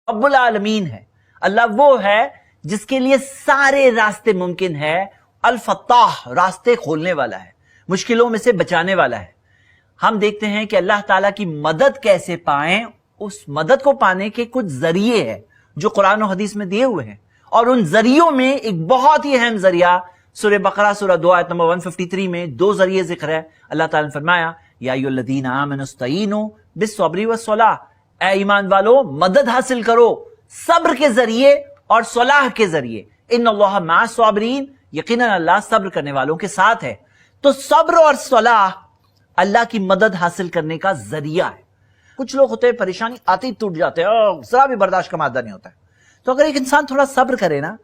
رب العالمین ہے، اللہ وہ ہے جس کے لیے سارے راستے ممکن ہے، الفتاح راستے کھولنے والا ہے، مشکلوں میں سے بچانے والا ہے۔ ہم دیکھتے ہیں کہ اللہ تعالیٰ کی مدد کیسے پائیں، اس مدد کو پانے کے کچھ ذریعے ہیں جو قرآن و حدیث میں دیے ہوئے ہیں، اور ان ذریعوں میں ایک بہت ہی اہم ذریعہ سورہ بقرہ سورہ 2 آیت نمبر 153 میں 2 ذریعے ذکر ہے۔ اللہ تعالیٰ نے فرمایا یا ایھا الذین آمنوا استعینوا بالصبر والصلاۃ، اے ایمان والو مدد حاصل کرو صبر کے ذریعے اور صلاح کے ذریعے، ان اللہ مع الصابرین، یقیناً اللہ صبر کرنے والوں کے ساتھ ہے۔ تو صبر اور صلاح اللہ کی مدد حاصل کرنے کا ذریعہ ہے۔ کچھ لوگ ہوتے ہیں پریشانی آتے ہی ٹوٹ جاتے ہیں، ذرا بھی برداشت کا مادہ نہیں ہوتا ہے۔ تو اگر ایک انسان تھوڑا صبر کرے نا،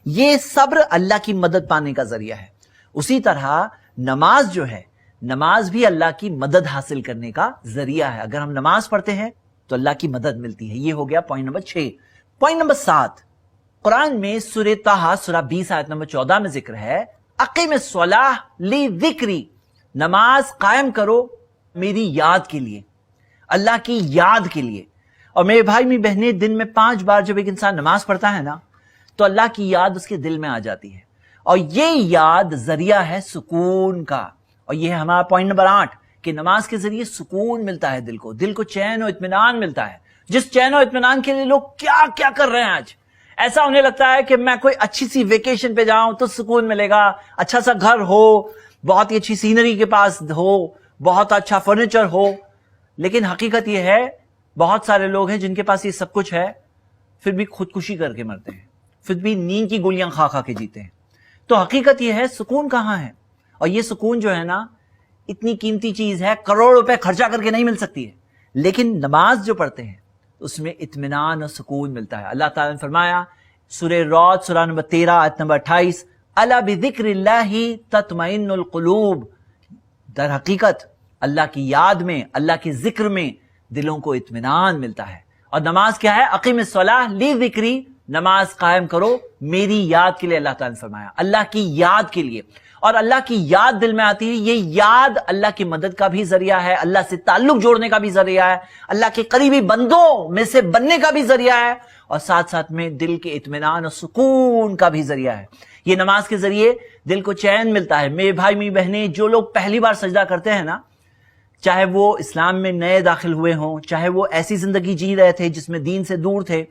یہ صبر اللہ کی مدد پانے کا ذریعہ ہے۔ اسی طرح نماز جو ہے، نماز بھی اللہ کی مدد حاصل کرنے کا ذریعہ ہے۔ اگر ہم نماز پڑھتے ہیں تو اللہ کی مدد ملتی ہے۔ یہ ہو گیا پوائنٹ نمبر 6۔ پوائنٹ نمبر 7، قرآن میں سورہ طٰہٰ سورہ 20 آیت نمبر 14 میں ذکر ہے اقیم الصلاۃ لذکری، نماز قائم کرو میری یاد کے لیے، اللہ کی یاد کے لیے۔ اور میرے بھائی میری بہنیں، دن میں 5 بار جب ایک انسان نماز پڑھتا ہے نا تو اللہ کی یاد اس کے دل میں آ جاتی ہے، اور یہ یاد ذریعہ ہے سکون کا۔ اور یہ ہے ہمارا پوائنٹ نمبر 8 کہ نماز کے ذریعے سکون ملتا ہے دل کو چین و اطمینان ملتا ہے، جس چین و اطمینان کے لیے لوگ کیا کیا کر رہے ہیں آج۔ ایسا ہونے لگتا ہے کہ میں کوئی اچھی سی ویکیشن پہ جاؤں تو سکون ملے گا، اچھا سا گھر ہو، بہت ہی اچھی سینری کے پاس ہو، بہت اچھا فرنیچر ہو۔ لیکن حقیقت یہ ہے بہت سارے لوگ ہیں جن کے پاس یہ سب کچھ ہے، پھر بھی خودکشی کر کے مرتے ہیں، پھر بھی نیند کی گولیاں کھا کھا کے جیتے ہیں۔ تو حقیقت یہ ہے سکون کہاں ہے؟ اور یہ سکون جو ہے نا اتنی قیمتی چیز ہے، کروڑ روپے خرچہ کر کے نہیں مل سکتی ہے، لیکن نماز جو پڑھتے ہیں اس میں اطمینان اور سکون ملتا ہے۔ اللہ تعالیٰ نے فرمایا سورہ رعد سورہ نمبر 13 آیت نمبر 28، الا بذکر اللہ تطمئن القلوب، در حقیقت اللہ کی یاد میں، اللہ کے ذکر میں دلوں کو اطمینان ملتا ہے۔ اور نماز کیا ہے؟ اقیم الصلاۃ لذکری، نماز قائم کرو میری یاد کے لیے۔ اللہ تعالیٰ نے فرمایا اللہ کی یاد کے لیے، اور اللہ کی یاد دل میں آتی ہے، یہ یاد اللہ کی مدد کا بھی ذریعہ ہے، اللہ سے تعلق جوڑنے کا بھی ذریعہ ہے، اللہ کے قریبی بندوں میں سے بننے کا بھی ذریعہ ہے، اور ساتھ ساتھ میں دل کے اطمینان اور سکون کا بھی ذریعہ ہے۔ یہ نماز کے ذریعے دل کو چین ملتا ہے۔ میرے بھائی میری بہنیں، جو لوگ پہلی بار سجدہ کرتے ہیں نا، چاہے وہ اسلام میں نئے داخل ہوئے ہوں، چاہے وہ ایسی زندگی جی رہے تھے جس میں دین سے دور تھے،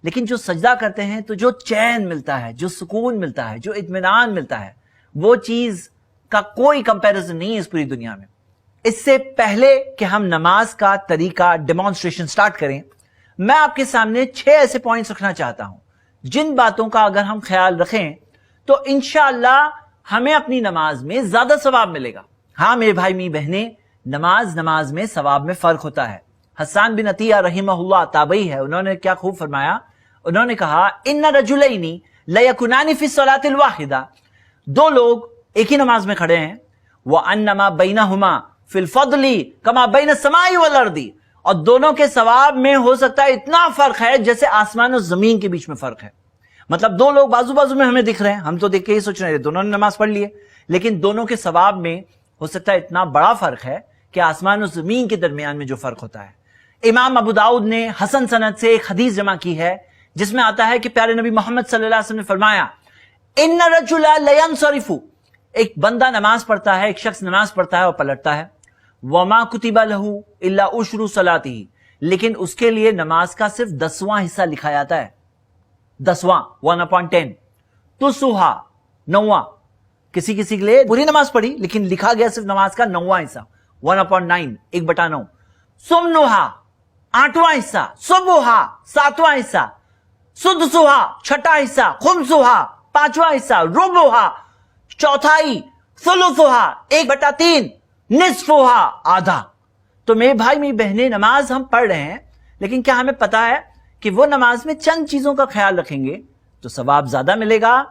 لیکن جو سجدہ کرتے ہیں تو جو چین ملتا ہے، جو سکون ملتا ہے، جو اطمینان ملتا ہے، وہ چیز کا کوئی کمپیریزن نہیں ہے اس پوری دنیا میں۔ اس سے پہلے کہ ہم نماز کا طریقہ ڈیمانسٹریشن سٹارٹ کریں، میں آپ کے سامنے 6 ایسے پوائنٹس رکھنا چاہتا ہوں جن باتوں کا اگر ہم خیال رکھیں تو انشاءاللہ ہمیں اپنی نماز میں زیادہ ثواب ملے گا۔ ہاں میرے بھائی میری بہنیں، نماز میں ثواب میں فرق ہوتا ہے۔ حسان بن عطیہ رحمہ اللہ تابعی ہے، انہوں نے کیا خوب فرمایا، انہوں نے کہا ان رجلین لیکونان فی الصلاۃ الواحدہ، 2 لوگ ایک ہی نماز میں کھڑے ہیں، وانما بینہما فی الفضل کما بین السماء والارض، اور دونوں کے ثواب میں ہو سکتا ہے اتنا فرق ہے جیسے آسمان اور زمین کے بیچ میں فرق ہے۔ مطلب 2 لوگ بازو بازو میں ہمیں دکھ رہے ہیں، ہم تو دیکھ کے یہ سوچ رہے ہیں دونوں نے نماز پڑھ لی ہے، لیکن دونوں کے ثواب میں ہو سکتا ہے اتنا بڑا فرق ہے کہ آسمان اور زمین کے درمیان میں جو فرق ہوتا ہے۔ امام ابو داؤد نے حسن سند سے ایک حدیث جمع کی ہے جس میں آتا ہے کہ پیارے نبی محمد صلی اللہ علیہ وسلم نے فرمایا ان الرجل لینصرف، ایک بندہ نماز پڑھتا ہے، ایک شخص نماز پڑھتا ہے اور پلٹتا ہے، وما کتب له الا عشر صلاته، لیکن اس کے لیے نماز کا صرف 10واں حصہ لکھا جاتا ہے، 10واں 1/10، تسوہا 9واں، کسی کے لیے پوری نماز پڑھی لیکن لکھا گیا صرف نماز کا 9واں حصہ 1/9، 1/9، سمنوہا 8واں حصہ، صبحا 7واں حصہ، سدسوہا 6واں حصہ، خمسوہا 5واں حصہ، ربعہا 1/4، ثلثوہا 1/3، نصفوہا آدھا۔ تو میرے بھائی میری بہنیں، نماز ہم پڑھ رہے ہیں لیکن کیا ہمیں پتا ہے کہ وہ نماز میں چند چیزوں کا خیال رکھیں گے تو ثواب زیادہ ملے گا،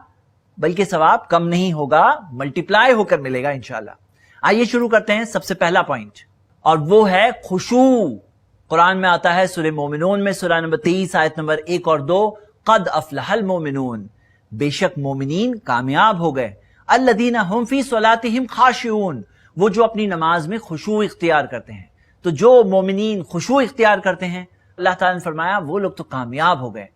بلکہ ثواب کم نہیں ہوگا، ملٹیپلائی ہو کر ملے گا انشاءاللہ۔ آئیے شروع کرتے ہیں سب سے پہلا پوائنٹ، اور وہ ہے خشوع۔ قرآن میں آتا ہے سورہ مومنون میں سورہ نمبر 23 آیت نمبر 1 اور 2، قد افلح المومنون، بے شک مومنین کامیاب ہو گئے، الذین هم فی صلاتہم خاشعون، وہ جو اپنی نماز میں خشوع اختیار کرتے ہیں۔ تو جو مومنین خشوع اختیار کرتے ہیں اللہ ताला ने फरमाया वो लोग तो कामयाब हो गए।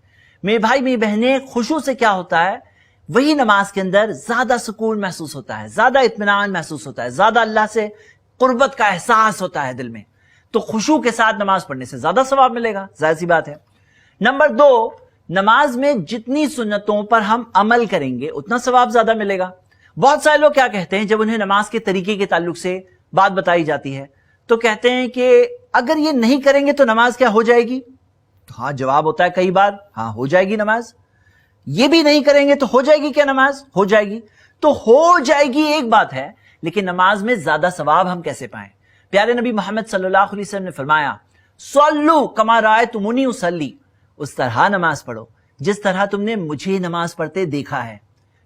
मेरे भाई मेरी बहनें, खुशू से क्या होता है, वही नमाज के अंदर ज्यादा सुकून महसूस होता है, ज्यादा इत्मीनान महसूस होता है, ज्यादा अल्लाह से कुर्बत का एहसास होता है दिल में। तो खुशू के साथ नमाज पढ़ने से ज्यादा सवाब मिलेगा, जाहिर सी बात है। नंबर 2, नमाज में जितनी सुन्नतों पर हम अमल करेंगे उतना सवाब ज्यादा मिलेगा। बहुत सारे लोग क्या कहते हैं, जब उन्हें नमाज के तरीके के ताल्लुक से बात बताई जाती है तो कहते हैं कि अगर ये नहीं करेंगे तो नमाज क्या हो जाएगी? तो हाँ, जवाब होता है कई बार, हाँ हो जाएगी नमाज। ये भी नहीं करेंगे तो हो जाएगी क्या नमाज? हो जाएगी। तो हो जाएगी एक बात है, लेकिन नमाज में ज्यादा सवाब हम कैसे पाएं? प्यारे नबी मोहम्मद सल्लल्लाहु अलैहि वसल्लम ने फरमाया, सल्लू कमा रायतुमूनी उसल्ली, उस तरह नमाज पढ़ो जिस तरह तुमने मुझे नमाज पढ़ते देखा है।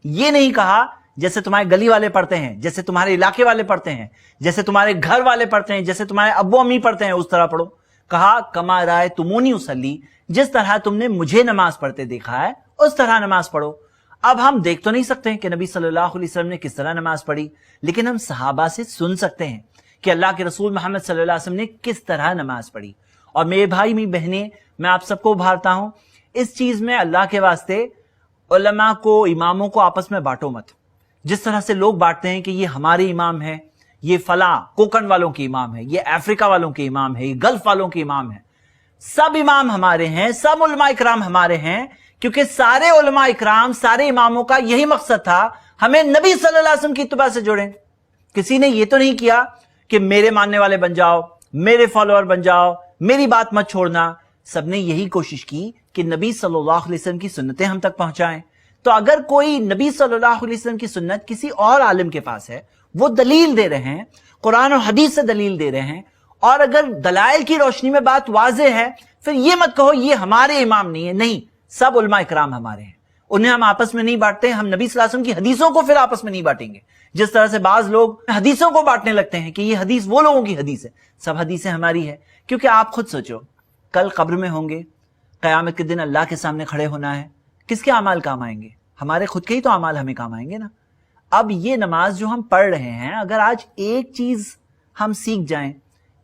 ये नहीं कहा जैसे तुम्हारे गली वाले पढ़ते हैं, जैसे तुम्हारे इलाके वाले पढ़ते हैं, जैसे तुम्हारे घर वाले पढ़ते हैं, जैसे तुम्हारे अब्बू अम्मी पढ़ते हैं, उस तरह पढ़ो। कहा कमा रायतुमूनी उसल्ली, जिस तरह तुमने मुझे नमाज पढ़ते देखा है उस तरह नमाज पढ़ो। अब हम देख तो नहीं सकते हैं कि नबी सल्लल्लाहु अलैहि वसल्लम ने किस तरह नमाज पढ़ी, लेकिन हम सहाबा से सुन सकते हैं कि अल्लाह के रसूल मोहम्मद सल्लल्लाहु अलैहि वसल्लम ने किस तरह नमाज पढ़ी। और मेरे भाई मेरी बहनें, मैं आप सबको उभारता हूं, इस चीज में अल्लाह के वास्ते उलमा को, इमामों को आपस में बांटो मत। जिस तरह से लोग बांटते हैं कि ये हमारे इमाम है, ये फला कोकण वालों के इमाम है, ये अफ्रीका वालों के इमाम है, ये गल्फ वालों के इमाम है। सब इमाम हमारे हैं, सब उलमा इकराम हमारे हैं, क्योंकि सारे उलमा इकराम, सारे इमामों का यही मकसद था, हमें नबी सल्लल्लाहु अलैहि वसल्लम की इत्तिबा से जोड़ें। किसी ने ये तो नहीं किया कि मेरे मानने वाले बन जाओ, मेरे फॉलोअर बन जाओ, मेरी बात मत छोड़ना। सबने यही कोशिश की कि नबी सल्लल्लाहु अलैहि वसल्लम की सुन्नतें हम तक पहुंचाएं। तो अगर कोई नबी सल्लल्लाहु अलैहि वसल्लम की सुन्नत किसी और आलिम के पास है, वो दलील दे रहे हैं, कुरान और हदीस से दलील दे रहे हैं, और अगर दलाइल की रोशनी में बात वाज़ेह है, फिर ये मत कहो ये हमारे इमाम नहीं है। नहीं, सब उलमा इकराम हमारे हैं, उन्हें हम आपस में नहीं बांटते। हम नबी सल्लल्लाहु अलैहि वसल्लम की हदीसों को फिर आपस में नहीं बांटेंगे। जिस तरह से बाज लोग हदीसों को बांटने लगते हैं कि ये हदीस वो लोगों की हदीस है, सब हदीसें हमारी है। क्योंकि आप खुद सोचो, कल कब्र में होंगे, कयामत के दिन अल्लाह के सामने खड़े होना है, किसके अमाल काम आएंगे? हमारे खुद के ही तो अमाल हमें काम आएंगे ना। अब ये नमाज जो हम पढ़ रहे हैं, अगर आज एक चीज हम सीख जाएं,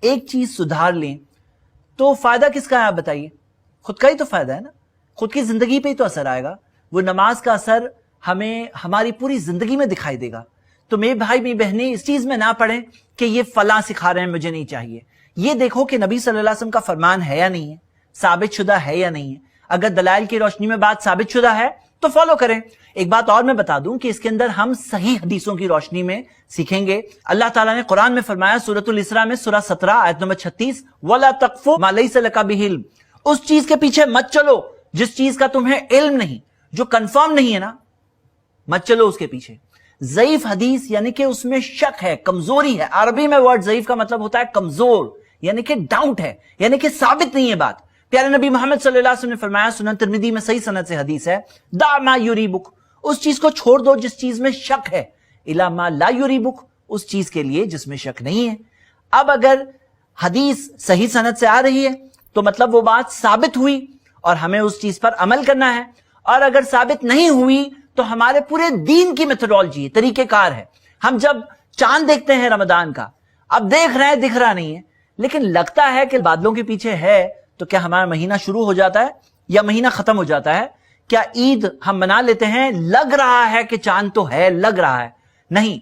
एक चीज सुधार लें, तो फायदा किसका है आप बताइए? खुद का ही तो फायदा है ना, खुद की जिंदगी पे ही तो असर आएगा। वो नमाज का असर हमें हमारी पूरी जिंदगी में दिखाई देगा। तो मेरे भाई मेरी बहनें, इस चीज में ना पढ़ें कि ये फला सिखा रहे हैं मुझे नहीं चाहिए। ये देखो कि नबी सल्लल्लाहु अलैहि वसल्लम का फरमान है या नहीं है, साबित शुदा है या नहीं है। अगर दलाइल की रोशनी में बात साबित शुदा है तो फॉलो करें। एक बात और मैं बता दूं कि इसके अंदर हम सही हदीसों की रोशनी में सीखेंगे। अल्लाह ताला ने कुरान में फरमाया, सूरतुल इसरा में सूरा 17 आयत नंबर 36, वला तक़फ़ु मा लैसा लका बिही इल्म, उस चीज के पीछे मत चलो जिस चीज का तुम्हें इल्म नहीं, जो कंफर्म नहीं है ना, मत चलो उसके पीछे। ज़ईफ हदीस यानी कि उसमें शक है, कमजोरी है। अरबी में वर्ड ज़ईफ का मतलब होता है कमजोर, यानी कि डाउट है, यानी कि साबित नहीं है बात। प्यारे नबी मोहम्मद सल्लल्लाहु अलैहि वसल्लम ने फरमाया, सुनन तिरमिज़ी में सही सनद से हदीस है, दा मा युरीबुक, उस चीज को छोड़ दो जिस चीज में शक है, इला मा ला युरीबुक, उस चीज के लिए जिसमें शक नहीं है। अब अगर हदीस सही सनद से आ रही है तो मतलब वो बात साबित हुई और हमें उस चीज पर अमल करना है, और अगर साबित नहीं हुई तो हमारे पूरे दीन की मेथोडोलॉजी, तरीकेकार है। हम जब चांद देखते हैं रमजान का, अब देख रहे हैं, दिख रहा नहीं है, लेकिन लगता है कि बादलों के पीछे है, तो क्या हमारा महीना शुरू हो जाता है या महीना खत्म हो जाता है? क्या ईद हम मना लेते हैं, लग रहा है कि चांद तो है, लग रहा है? नहीं,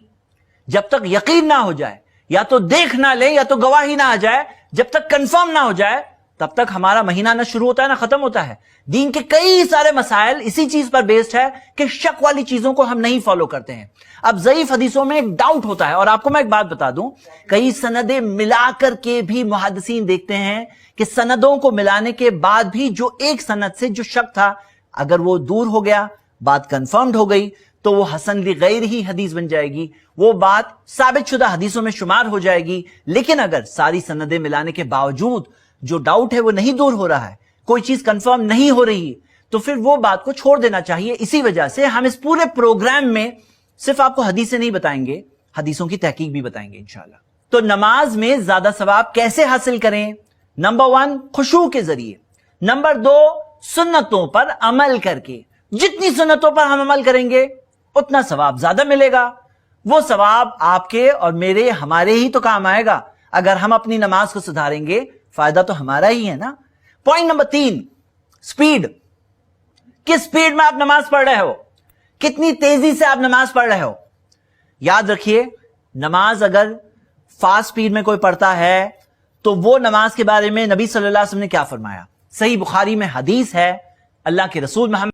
जब तक यकीन ना हो जाए, या तो देख ना ले या तो गवाही ना आ जाए, जब तक कंफर्म ना हो जाए, तब तक हमारा महीना ना शुरू होता है ना खत्म होता है। दीन के कई सारे मसाइल इसी चीज पर बेस्ड है कि शक वाली चीजों को हम नहीं फॉलो करते हैं। अब ज़ईफ हदीसों में एक डाउट होता है, और आपको मैं एक बात बता दूं, कई सनदें मिलाकर के भी मुहद्दिसीन देखते हैं कि सनदों को मिलाने के बाद भी जो एक सनद से जो शक था, अगर वो दूर हो गया, बात कंफर्म्ड हो गई, तो वो हसन ली गैर ही हदीस बन जाएगी, वो बात साबित शुदा हदीसों में शुमार हो जाएगी। लेकिन अगर सारी सनदें मिलाने के बावजूद जो डाउट है वो नहीं दूर हो रहा है, कोई चीज कंफर्म नहीं हो रही, तो फिर वो बात को छोड़ देना चाहिए। इसी वजह से हम इस पूरे प्रोग्राम में सिर्फ आपको हदीसें नहीं बताएंगे, हदीसों की तहकीक भी बताएंगे इंशाल्लाह। तो नमाज में ज्यादा सवाब कैसे हासिल करें? नंबर 1, खुशू के जरिए। नंबर 2, सुन्नतों पर अमल करके। जितनी सुन्नतों पर हम अमल करेंगे उतना सवाब ज्यादा मिलेगा। वो सवाब आपके और मेरे, हमारे ही तो काम आएगा। अगर हम अपनी नमाज को सुधारेंगे, फायदा तो हमारा ही है ना। Point number 3, speed. किस स्पीड में आप नमाज पढ़ रहे हो, कितनी तेजी से आप नमाज पढ़ रहे हो। याद रखिए, नमाज अगर फास्ट स्पीड में कोई पढ़ता है तो वो नमाज के बारे में नबी सल्लल्लाहु अलैहि वसल्लम ने क्या फरमाया। सही बुखारी में हदीस है, अल्लाह के रसूल मोहम्मद